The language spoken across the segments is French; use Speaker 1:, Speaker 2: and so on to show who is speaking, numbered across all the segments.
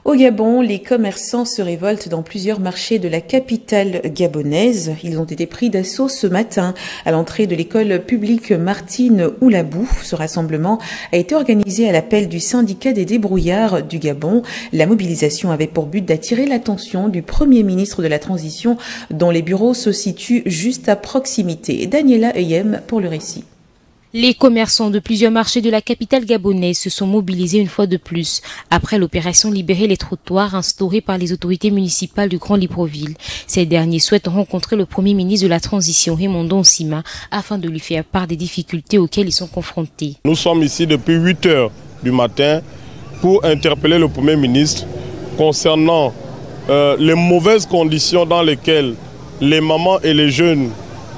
Speaker 1: Au Gabon, les commerçants se révoltent dans plusieurs marchés de la capitale gabonaise. Ils ont été pris d'assaut ce matin à l'entrée de l'école publique Martine Oulabou. Ce rassemblement a été organisé à l'appel du syndicat des débrouillards du Gabon. La mobilisation avait pour but d'attirer l'attention du Premier ministre de la Transition, dont les bureaux se situent juste à proximité. Daniela Eyem pour le récit.
Speaker 2: Les commerçants de plusieurs marchés de la capitale gabonaise se sont mobilisés une fois de plus après l'opération Libérer les trottoirs instaurée par les autorités municipales du Grand Libreville. Ces derniers souhaitent rencontrer le Premier ministre de la Transition, Raymond Nsima, afin de lui faire part des difficultés auxquelles ils sont confrontés.
Speaker 3: Nous sommes ici depuis 8 heures du matin pour interpeller le Premier ministre concernant les mauvaises conditions dans lesquelles les mamans et les jeunes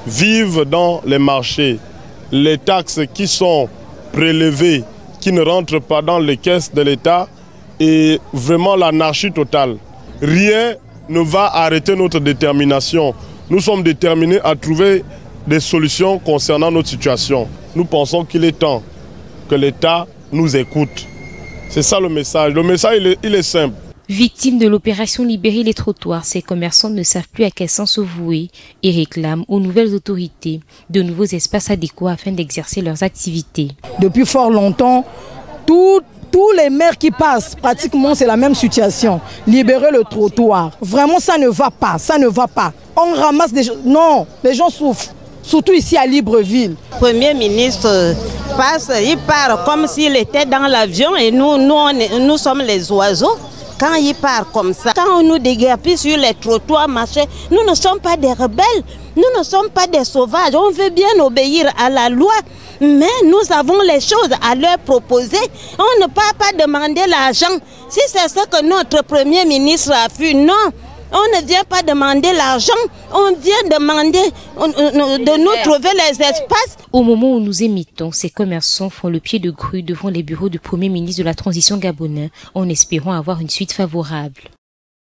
Speaker 3: vivent dans les marchés. Les taxes qui sont prélevées, qui ne rentrent pas dans les caisses de l'État et vraiment l'anarchie totale. Rien ne va arrêter notre détermination. Nous sommes déterminés à trouver des solutions concernant notre situation. Nous pensons qu'il est temps que l'État nous écoute. C'est ça le message. Le message, il est simple.
Speaker 2: Victimes de l'opération Libérer les trottoirs, ces commerçants ne savent plus à quel sens se vouer et réclament aux nouvelles autorités de nouveaux espaces adéquats afin d'exercer leurs activités.
Speaker 4: Depuis fort longtemps, tous les maires qui passent, pratiquement c'est la même situation. Libérer le trottoir. Vraiment ça ne va pas, ça ne va pas. On ramasse des gens, non, les gens souffrent. Surtout ici à Libreville.
Speaker 5: Le Premier ministre passe, il part comme s'il était dans l'avion et nous sommes les oiseaux. Quand il part comme ça, quand on nous déguerpit sur les trottoirs, nous ne sommes pas des rebelles, nous ne sommes pas des sauvages. On veut bien obéir à la loi, mais nous avons les choses à leur proposer. On ne peut pas demander l'argent. Si c'est ce que notre Premier ministre a fait, non. On ne vient pas demander l'argent, on vient demander de nous trouver les espaces.
Speaker 2: Au moment où nous émettons, ces commerçants font le pied de grue devant les bureaux du Premier ministre de la Transition gabonaise en espérant avoir une suite favorable.